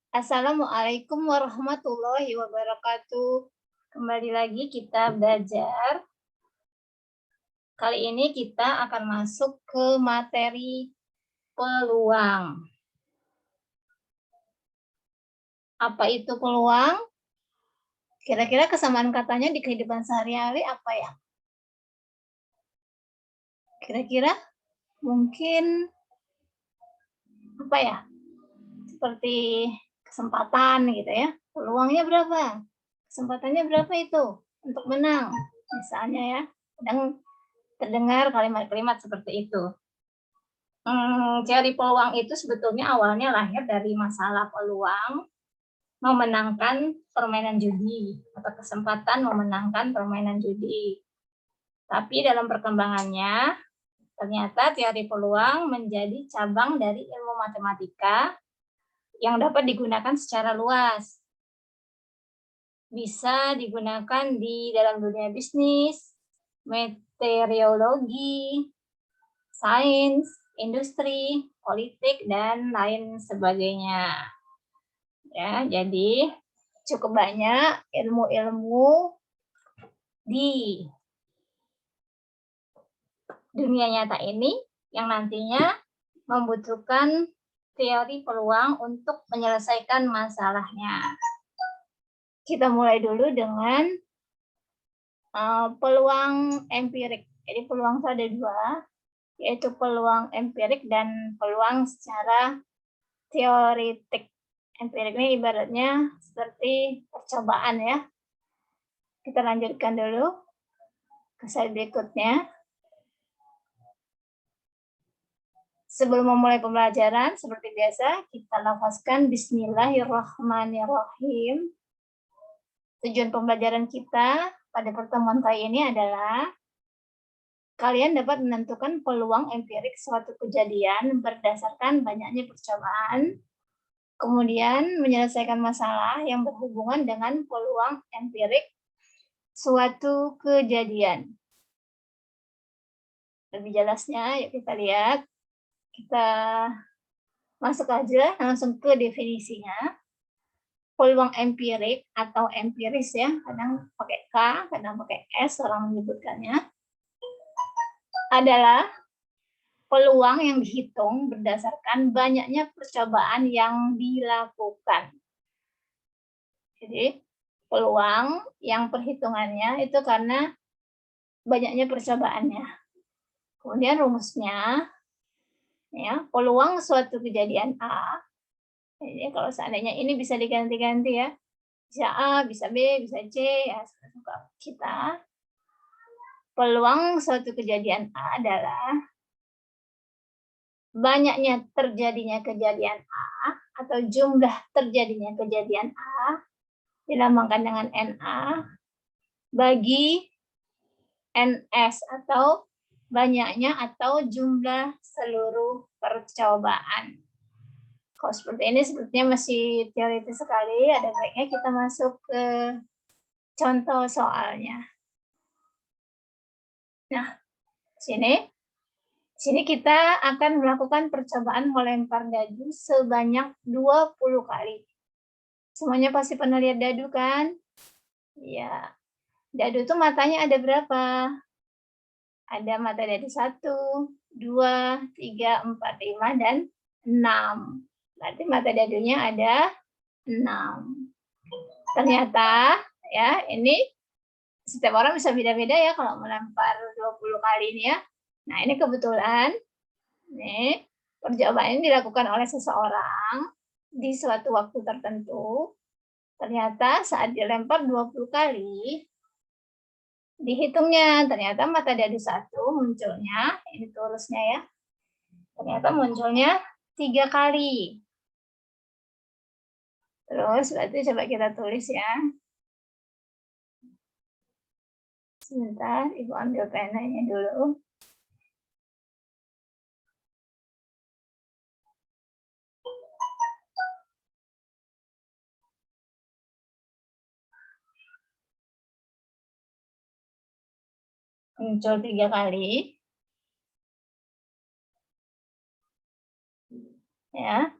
Assalamualaikum warahmatullahi wabarakatuh. Kembali lagi kita belajar. Kali ini kita akan masuk ke materi peluang. Apa itu peluang? Kira-kira kesamaan katanya di kehidupan sehari-hari apa ya? Kira-kira mungkin apa ya? Seperti kesempatan gitu ya. Peluangnya berapa? Kesempatannya berapa itu untuk menang? Misalnya ya, kadang terdengar kalimat-kalimat seperti itu. Teori peluang itu sebetulnya awalnya lahir dari masalah peluang memenangkan permainan judi atau kesempatan memenangkan permainan judi. Tapi dalam perkembangannya, ternyata teori peluang menjadi cabang dari ilmu matematika yang dapat digunakan secara luas. Bisa digunakan di dalam dunia bisnis, meteorologi, sains, industri, politik, dan lain sebagainya. Ya, jadi cukup banyak ilmu-ilmu di dunia nyata ini yang nantinya membutuhkan teori peluang untuk menyelesaikan masalahnya. Kita mulai dulu dengan peluang empirik. Jadi peluang itu ada dua, yaitu peluang empirik dan peluang secara teoretik. Empirik ini ibaratnya seperti percobaan ya. Kita lanjutkan dulu ke slide berikutnya. Sebelum memulai pembelajaran, seperti biasa, kita lafazkan Bismillahirrahmanirrahim. Tujuan pembelajaran kita pada pertemuan kali ini adalah kalian dapat menentukan peluang empirik suatu kejadian berdasarkan banyaknya percobaan, kemudian menyelesaikan masalah yang berhubungan dengan peluang empirik suatu kejadian. Lebih jelasnya, yuk kita lihat. Kita masuk aja langsung ke definisinya. Peluang empirik atau empiris ya, kadang pakai K, kadang pakai S orang menyebutkannya, adalah peluang yang dihitung berdasarkan banyaknya percobaan yang dilakukan. Jadi peluang yang perhitungannya itu karena banyaknya percobaannya. Kemudian rumusnya, ya, peluang suatu kejadian A. Jadi kalau seandainya ini bisa diganti-ganti ya, bisa A, bisa B, bisa C, ya suka kita. Peluang suatu kejadian A adalah banyaknya terjadinya kejadian A atau jumlah terjadinya kejadian A dilambangkan dengan NA bagi NS atau banyaknya atau jumlah seluruh percobaan. Kalau seperti ini sepertinya masih teoritis sekali, ada baiknya kita masuk ke contoh soalnya. Nah, sini kita akan melakukan percobaan melempar dadu sebanyak 20 kali. Semuanya pasti pernah lihat dadu kan? Ya, dadu itu matanya ada berapa? Ada mata dadu 1, 2, 3, 4, 5, dan 6. Berarti mata dadunya ada 6. Ternyata ya, ini setiap orang bisa beda-beda ya kalau melempar 20 kali ini ya. Nah, ini kebetulan nih percobaan ini dilakukan oleh seseorang di suatu waktu tertentu. Ternyata saat dilempar 20 kali, dihitungnya ternyata mata dadu 1 munculnya, ini tulusnya ya, ternyata munculnya 3 kali. Terus berarti coba kita tulis ya. Sebentar, Ibu ambil penanya dulu. Muncul 3 kali. Ya.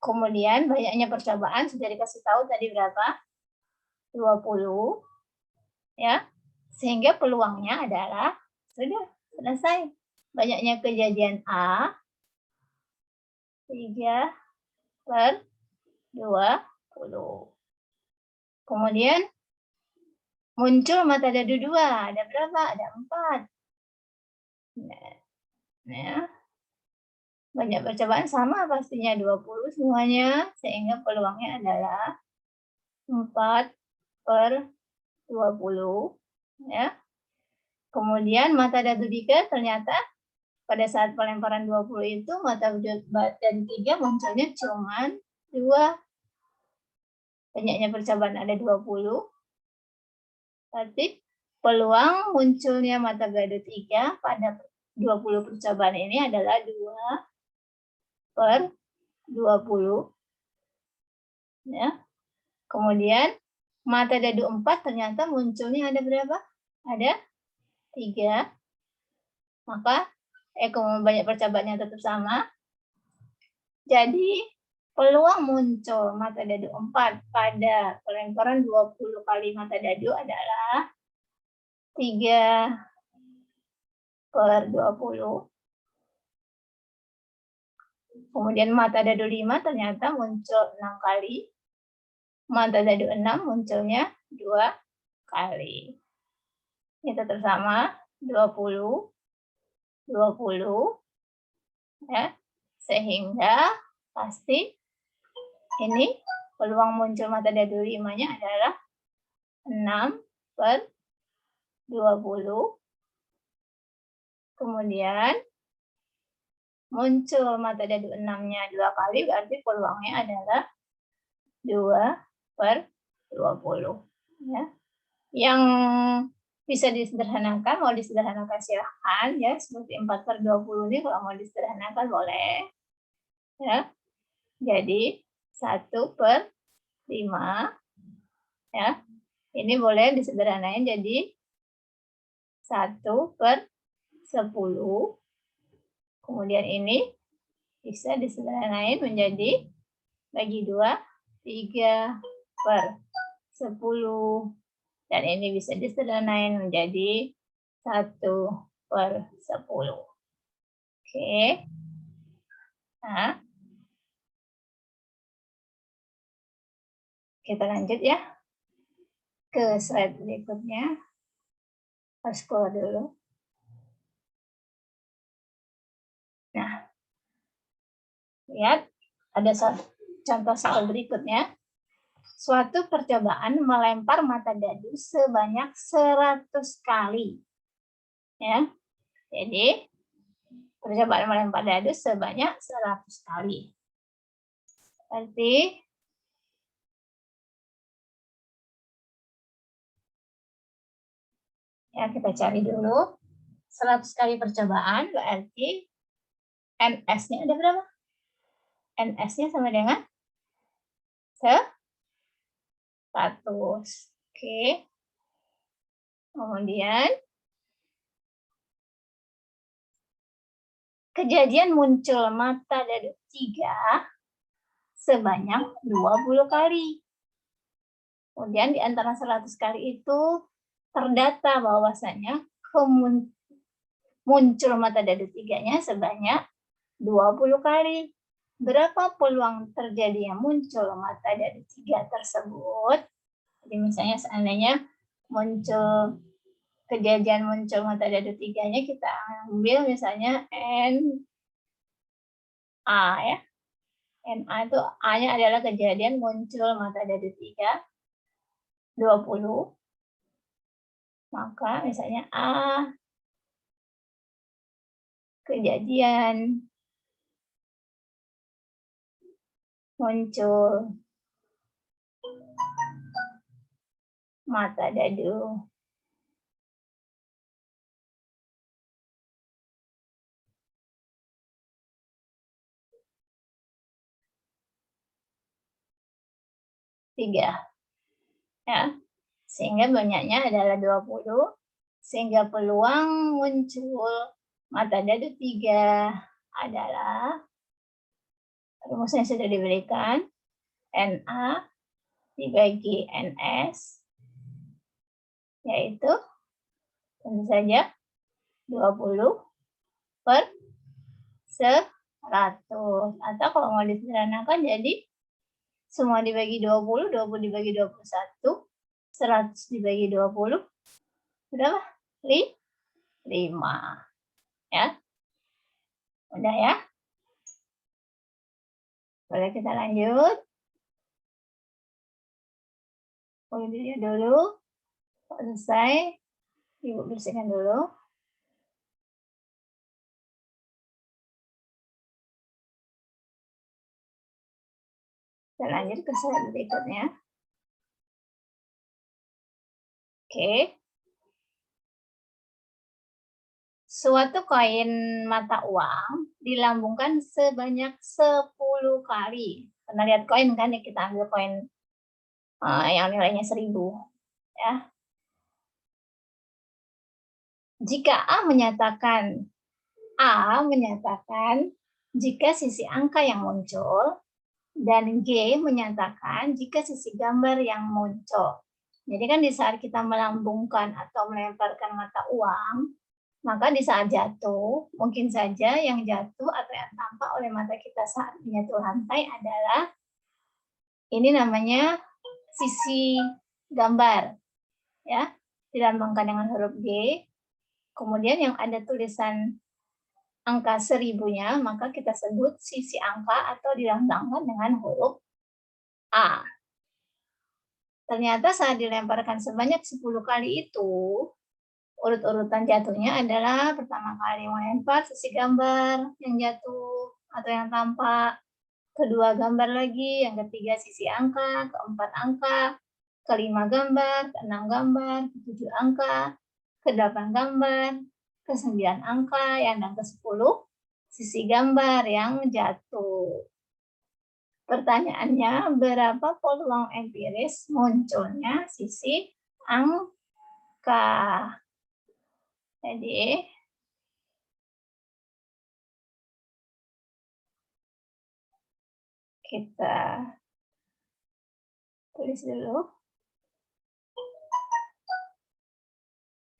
Kemudian banyaknya percobaan sudah dikasih tahu tadi berapa? 20. Ya. Sehingga peluangnya adalah sudah selesai. Banyaknya kejadian A 3/20. Kemudian muncul mata dadu 2. Ada berapa? Ada 4. Nah, banyak percobaan sama pastinya 20 semuanya, sehingga peluangnya adalah 4/20. Ya. Kemudian mata dadu 3 ternyata pada saat pelemparan 20 itu mata dadu 3 munculnya cuma 2. Banyaknya percobaan ada 20. Berarti peluang munculnya mata dadu 3 pada 20 percobaan ini adalah 2/20. Ya. Kemudian mata dadu 4 ternyata munculnya ada berapa? Ada 3. Maka banyak percobaannya tetap sama. Jadi peluang muncul mata dadu 4 pada pelemparan 20 kali mata dadu adalah 3/20. Kemudian mata dadu 5 ternyata muncul 6 kali. Mata dadu 6 munculnya 2 kali. Ini tetap sama, 20, 20. Ya. Sehingga pasti ini peluang muncul mata dadu 5-nya adalah 6/20. Kemudian muncul mata dadu 6-nya 2 kali, berarti peluangnya adalah 2/20. Ya. Yang bisa disederhanakan, mau disederhanakan silahkan ya, seperti 4/20 ini kalau mau disederhanakan boleh. Ya. Jadi 1/5. Ya. Ini boleh disederhanain jadi 1/10. Kemudian ini bisa disederhanain menjadi bagi 2, 3/10. Dan ini bisa disederhanain menjadi 1/10. Oke. Nah, kita lanjut ya ke slide berikutnya. Harus keluar dulu. Nah, lihat ada contoh soal berikutnya. Suatu percobaan melempar mata dadu sebanyak 100 kali. Ya. Jadi, percobaan melempar dadu sebanyak 100 kali. Berarti ya kita cari dulu. 100 kali percobaan berarti NS-nya ada berapa? NS-nya sama dengan 100. Oke. Kemudian kejadian muncul mata dadu 3 sebanyak 20 kali. Kemudian di antara 100 kali itu terdata bahwasanya muncul mata dadu 3-nya sebanyak 20 kali. Berapa peluang terjadinya muncul mata dadu 3 tersebut? Jadi misalnya seandainya kejadian muncul mata dadu 3-nya kita ambil misalnya NA ya. NA itu A-nya adalah kejadian muncul mata dadu 3 20. Maka misalnya A kejadian muncul mata dadu 3. Ya. Sehingga banyaknya adalah 20. Sehingga peluang muncul mata dadu 3 adalah Rumusnya sudah diberikan. NA dibagi NS, yaitu tentu saja 20 per 100. Atau kalau mau disederhanakan jadi semua dibagi 20, 20 dibagi 21, 100 dibagi 20, berapa? 5. Ya. Udah ya? Boleh kita lanjut? Boleh dilihat dulu. Selesai. Ibu bersihkan dulu. Kita lanjut ke slide berikutnya. Oke. Suatu koin mata uang dilambungkan sebanyak 10 kali. Pernah lihat koin kan ya, kita ambil koin yang nilainya 1000. Ya. Jika A menyatakan jika sisi angka yang muncul dan G menyatakan jika sisi gambar yang muncul. Jadi kan di saat kita melambungkan atau melemparkan mata uang, maka di saat jatuh, mungkin saja yang jatuh atau yang tampak oleh mata kita saat menyentuh lantai adalah ini namanya sisi gambar. Ya, dilambangkan dengan huruf G. Kemudian yang ada tulisan angka 1000-nya, maka kita sebut sisi angka atau dilambangkan dengan huruf A. Ternyata saat dilemparkan sebanyak 10 kali itu, urut-urutan jatuhnya adalah pertama kali melempar sisi gambar yang jatuh atau yang tampak, kedua gambar lagi, yang ketiga sisi angka, keempat angka, kelima gambar, keenam gambar, ketujuh angka, ke-8 gambar, ke-9 angka, yang dan ke-10 sisi gambar yang jatuh. Pertanyaannya, berapa peluang empiris munculnya sisi angka? Jadi, kita tulis dulu.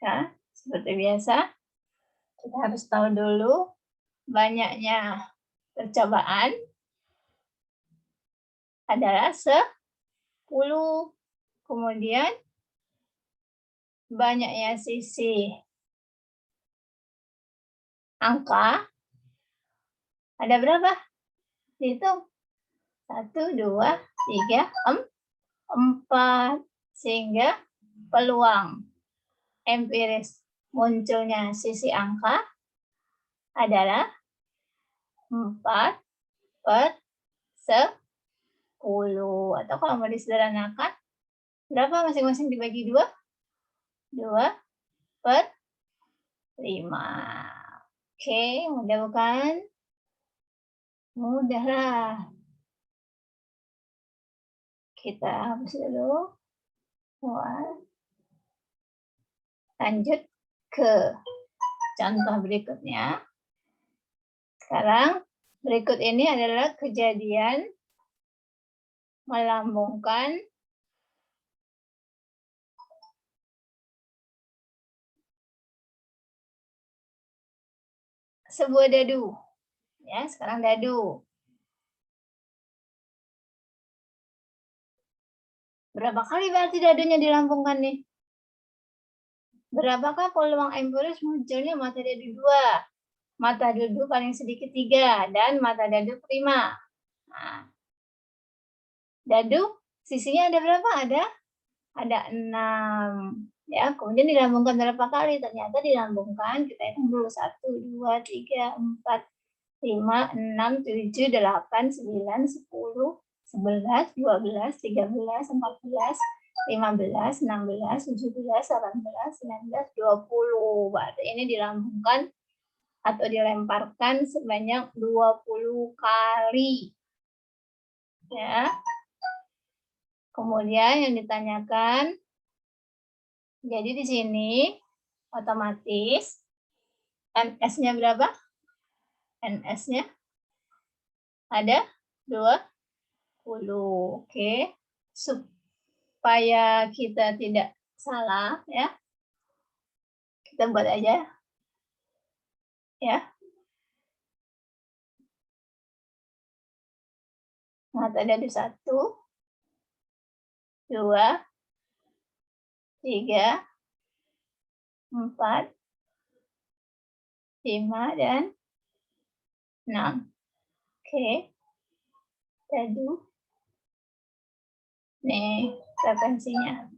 Ya, seperti biasa, kita harus tahu dulu banyaknya percobaan adalah 10. Kemudian banyaknya sisi angka ada berapa? Hitung. 1, 2, 3, 4. Sehingga peluang empiris munculnya sisi angka adalah 4 per 10. Atau kalau mau disederhanakan, berapa masing-masing dibagi 2? 2 per 5. Oke, mudah bukan? Mudah lah. Kita hapus dulu. Lanjut ke contoh berikutnya. Sekarang, berikut ini adalah kejadian melambungkan sebuah dadu. Ya, sekarang dadu. Berapa kali berarti dadunya dilambungkan nih? Berapakah peluang empiris munculnya mata dadu 2? Mata dadu paling sedikit 3 dan mata dadu prima. Nah, dadu sisinya ada berapa? Ada 6. Ya, kemudian dilambungkan berapa kali? Ternyata dilambungkan, kita hitung dulu 1, 2, 3, 4, 5, 6, 7, 8, 9, 10, 11, 12, 13, 14, 15, 16, 17, 18, 19, 20. Berarti ini dilambungkan atau dilemparkan sebanyak 20 kali. Ya. Kemudian yang ditanyakan, jadi di sini otomatis NS-nya berapa? NS-nya ada 20. Oke. Supaya kita tidak salah ya. Kita buat aja. Ya. Mata dadu 1, 2, 3, 4, 5, dan 6. Oke. Dadu. Nih, frekuensinya.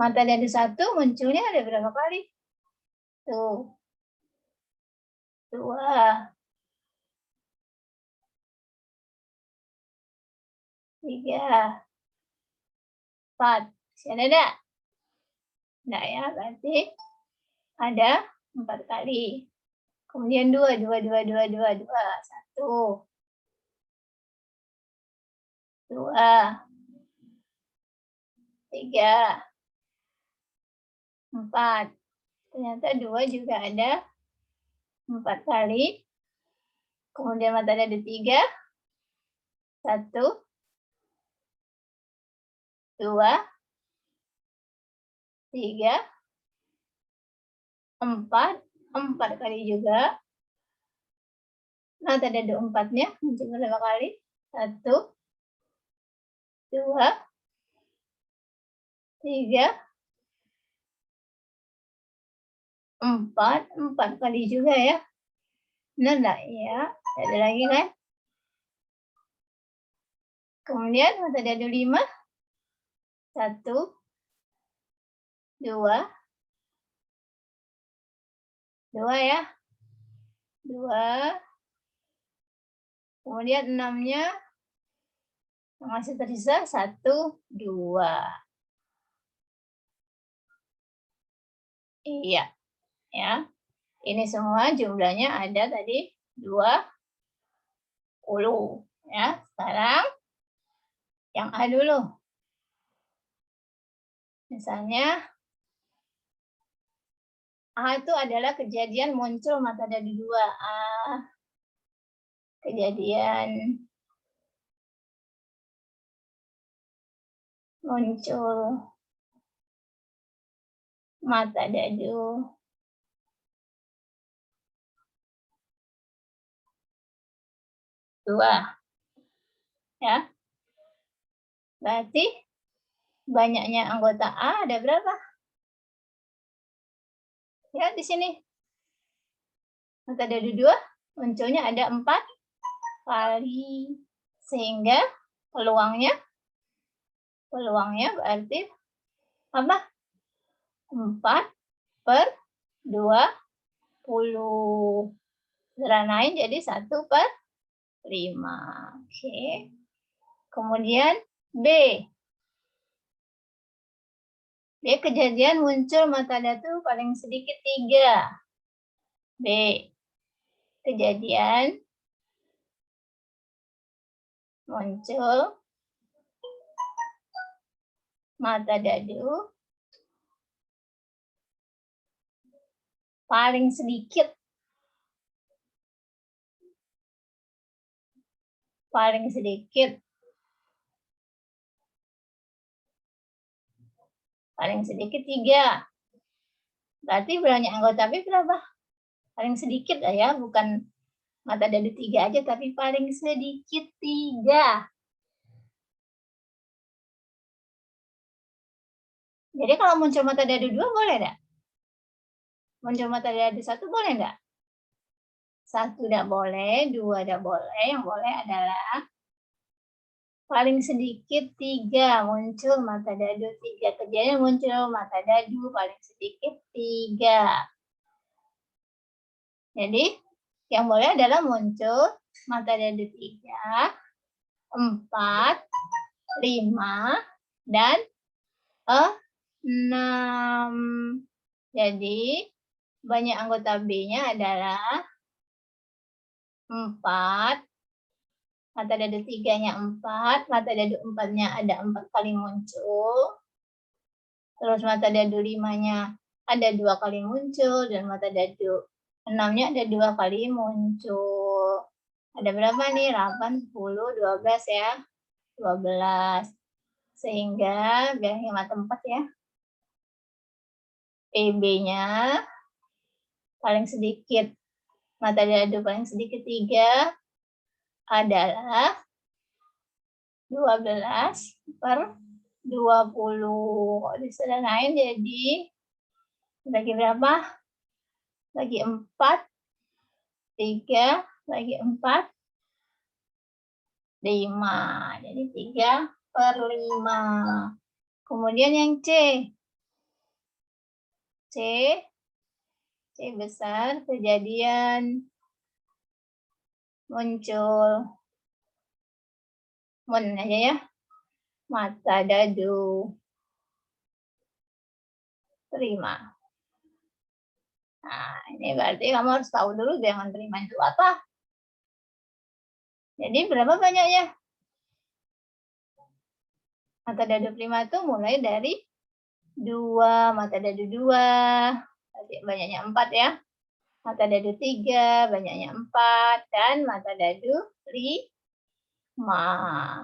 Mata dadu 1 munculnya ada berapa kali? Tuh. 2. 3. 4. Masih ada enggak? Enggak ya, berarti ada 4 kali. Kemudian 2, 2, 2, 2, 2, 2. 1. 2. 3. 4. Ternyata 2 juga ada 4 kali. Kemudian mata dadu 3. 1. 2. 3. 4. 4 kali juga. Mata dadu 4-nya muncul berapa kali? 1. 2. 3. 4. 4 kali juga ya. Benar enggak? Ya. Ada lagi kan? Kemudian mata dadu 5. 1. 2. 2 ya. 2. Kemudian 6-nya yang masih tersisa 1, 2. Iya. Ya. Ini semua jumlahnya ada tadi 20. Ya. Sekarang yang A dulu. Misalnya A itu adalah kejadian muncul mata dadu 2. A. Kejadian muncul mata dadu 2. Ya. Berarti banyaknya anggota A ada berapa? Lihat di sini. Mata dadu 2 munculnya ada 4 kali. Sehingga peluangnya berarti apa? 4/20. Seranain jadi 1/5. Oke. Kemudian B. B kejadian muncul mata dadu paling sedikit 3. B. Kejadian muncul mata dadu paling sedikit. Paling sedikit 3. Berarti banyak anggota B berapa? Paling sedikit ya, bukan mata dadu 3 aja, tapi paling sedikit 3. Jadi kalau muncul mata dadu 2 boleh enggak? Muncul mata dadu 1 boleh enggak? 1 enggak boleh, 2 enggak boleh, yang boleh adalah paling sedikit 3 muncul mata dadu 3. Kejadian muncul mata dadu paling sedikit 3. Jadi yang boleh adalah muncul mata dadu 3, 4, 5, dan 6. Jadi banyak anggota B-nya adalah 4. Mata dadu 3-nya 4, mata dadu 4-nya ada 4 kali muncul. Terus mata dadu 5-nya ada 2 kali muncul, dan mata dadu 6-nya ada 2 kali muncul. Ada berapa nih? 8, 10, 12 ya. 12. Sehingga biar hemat tempat ya. PB-nya paling sedikit, mata dadu paling sedikit 3 adalah 12 per 20. Kalau disederhanain jadi bagi berapa? Bagi 4, 3, bagi 4, 5. Jadi 3/5. Kemudian yang C. C besar, kejadian muncul. Mun aja ya. Mata dadu. Terima. Nah, ini berarti kamu harus tahu dulu jangan terima itu apa. Jadi berapa banyaknya? Mata dadu prima itu mulai dari 2, mata dadu 2, banyaknya 4 ya. Mata dadu 3, banyaknya 4, dan mata dadu 5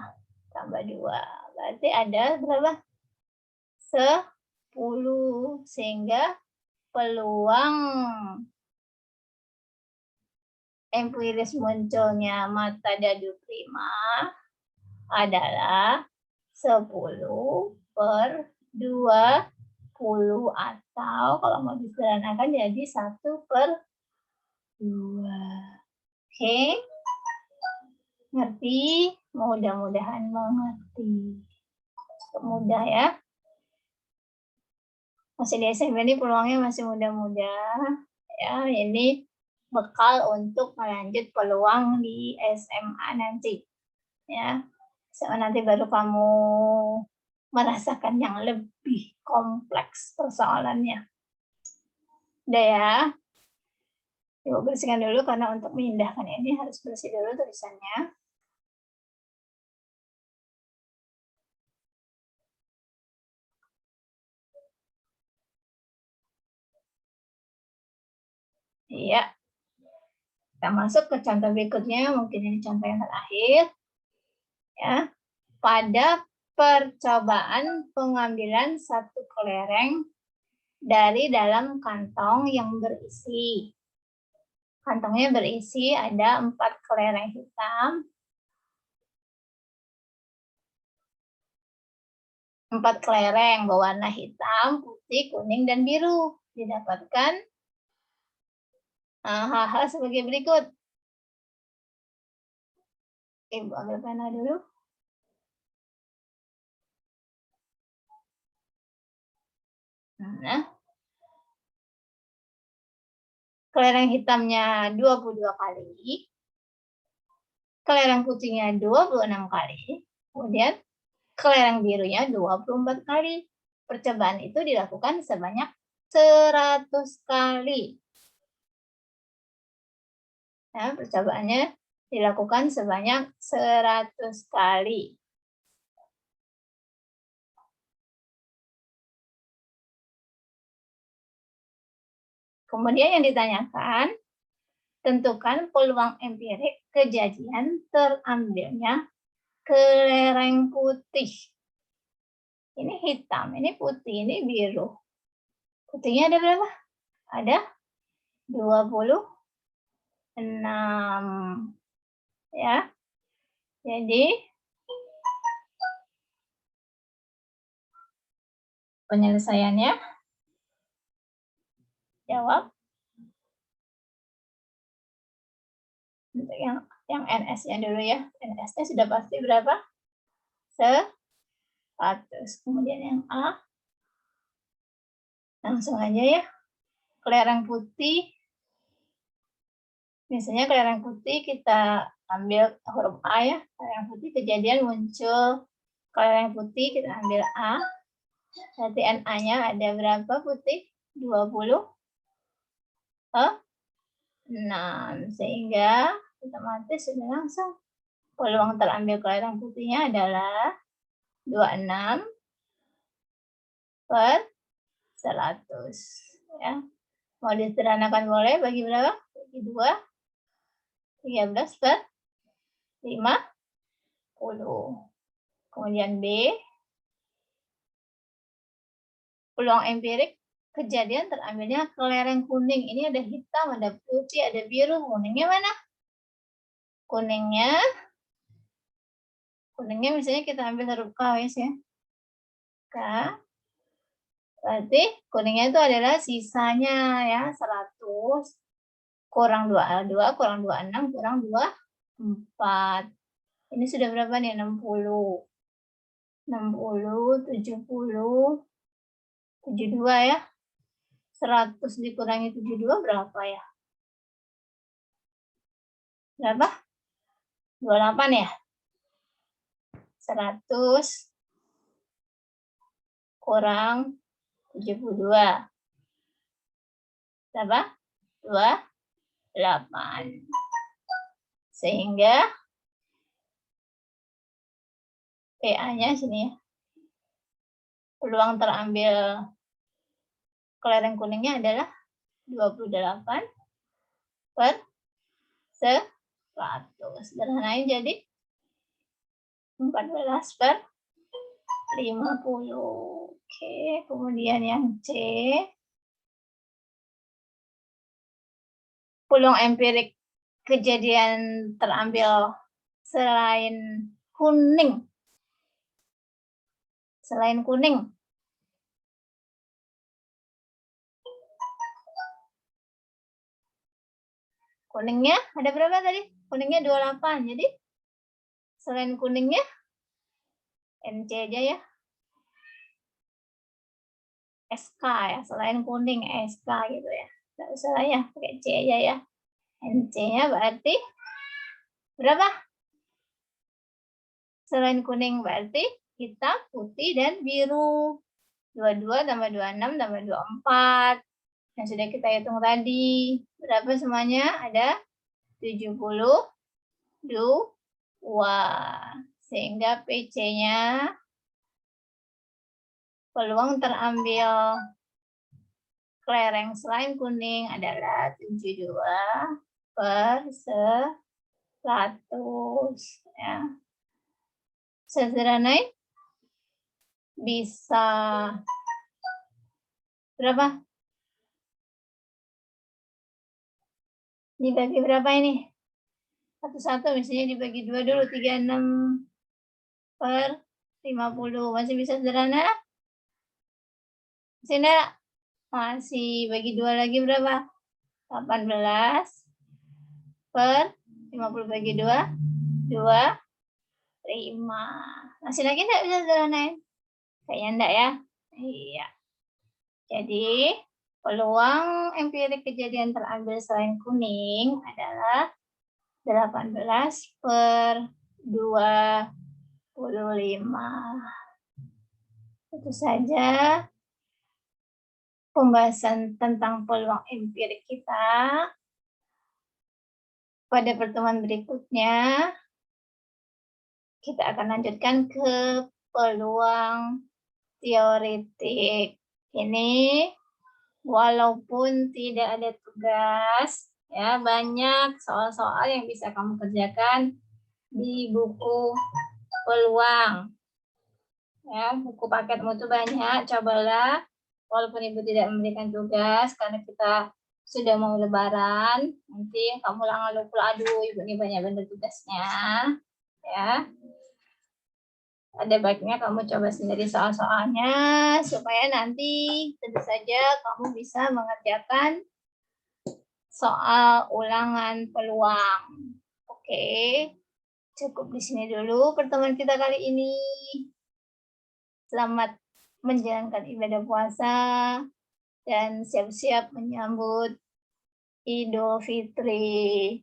tambah 2. Berarti ada berapa? 10, sehingga peluang empiris munculnya mata dadu prima adalah 10/20 atau kalau mau disederhanakan jadi 1/2. Oke? Ngerti? Mudah-mudahan mengerti. Mudah ya. Masih di SMP ini peluangnya masih muda-muda. Ya, ini bekal untuk melanjut peluang di SMA nanti. Ya. Nanti baru kamu merasakan yang lebih kompleks persoalannya. Udah ya. Ibu bersihkan dulu karena untuk memindahkan ini harus bersih dulu tulisannya. Iya. Kita masuk ke contoh berikutnya, mungkin ini contoh yang terakhir. Ya. Pada percobaan pengambilan satu kelereng dari dalam kantong yang berisi. Kantongnya berisi ada 4 kelereng hitam, 4 kelereng berwarna hitam, putih, kuning, dan biru. Didapatkan hal-hal sebagai berikut. Ibu ambil pena dulu. Nah, kelereng hitamnya 22 kali, kelereng putihnya 26 kali, kemudian kelereng birunya 24 kali. Percobaan itu dilakukan sebanyak 100 kali. Nah, percobaannya dilakukan sebanyak 100 kali. Kemudian yang ditanyakan, tentukan peluang empirik kejadian terambilnya kelereng putih. Ini hitam, ini putih, ini biru. Putihnya ada berapa? Ada 26. Ya. Jadi penyelesaiannya jawab untuk yang NS-nya dulu ya. NS-nya sudah pasti berapa? 100. Kemudian yang A langsung aja ya. Kelereng putih. Misalnya kelereng putih kita ambil huruf A ya. Kelereng putih kejadian muncul kelereng putih kita ambil A. Berarti NA-nya ada berapa putih? 26. Sehingga otomatis sudah langsung peluang terambil kelereng putihnya adalah 26/100. Ya. Mau disederhanakan boleh bagi berapa? Bagi 2. 13/100. 50. Kemudian B, peluang empirik kejadian terambilnya kelereng kuning. Ini ada hitam, ada putih, ada biru. Kuningnya mana? Kuningnya misalnya kita ambil huruf K ya. K. Berarti kuningnya itu adalah sisanya ya, 100 kurang 2 kurang 26 kurang 24. Ini sudah berapa nih? 60. 70, 72 ya. 100 dikurangi 72 berapa ya? Berapa? 28 ya? 100 kurang 72. Berapa? 28. Sehingga PA-nya sini ya. Peluang terambil kelereng kuningnya adalah 28 per 100. Sederhanain jadi 14 per 50. Oke, kemudian yang C. Peluang empirik kejadian terambil selain kuning. Selain kuning. Kuningnya ada berapa tadi? Kuningnya 28. Jadi selain kuningnya NC aja ya. SK ya, selain kuning SK gitu ya. Nggak usah lah ya, pakai C aja ya. NC-nya berarti berapa? Selain kuning berarti hitam, putih, dan biru. 22 tambah 26 tambah 24. Yang sudah kita hitung tadi. Berapa semuanya? Ada 72. Sehingga PC-nya peluang terambil kelereng selain kuning adalah 72 per 100. Ya. Sederhanain bisa berapa? Dibagi berapa ini? Satu-satu, misalnya dibagi 2 dulu, 36 per 50. Masih bisa sederhana? Masih enggak? Masih bagi 2 lagi berapa? 18 per 50 bagi 2, 25. Masih lagi enggak bisa sederhanain? Kayaknya enggak ya? Iya. Jadi, peluang empirik kejadian terambil selain kuning adalah 18 per 25. Itu saja pembahasan tentang peluang empirik kita. Pada pertemuan berikutnya, kita akan lanjutkan ke peluang teoretik. Ini walaupun tidak ada tugas, ya banyak soal-soal yang bisa kamu kerjakan di buku peluang. Ya, buku paketmu itu banyak, cobalah. Walaupun ibu tidak memberikan tugas, karena kita sudah mau lebaran, nanti kamu ngeluh, aduh ibu ini banyak bener tugasnya. Ya, ada baiknya kamu coba sendiri soal-soalnya, supaya nanti tentu saja kamu bisa mengerjakan soal ulangan peluang. Oke, cukup di sini dulu pertemuan kita kali ini. Selamat menjalankan ibadah puasa dan siap-siap menyambut Idul Fitri.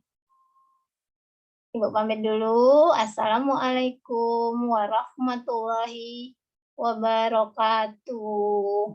Ibu pamit dulu. Assalamualaikum warahmatullahi wabarakatuh.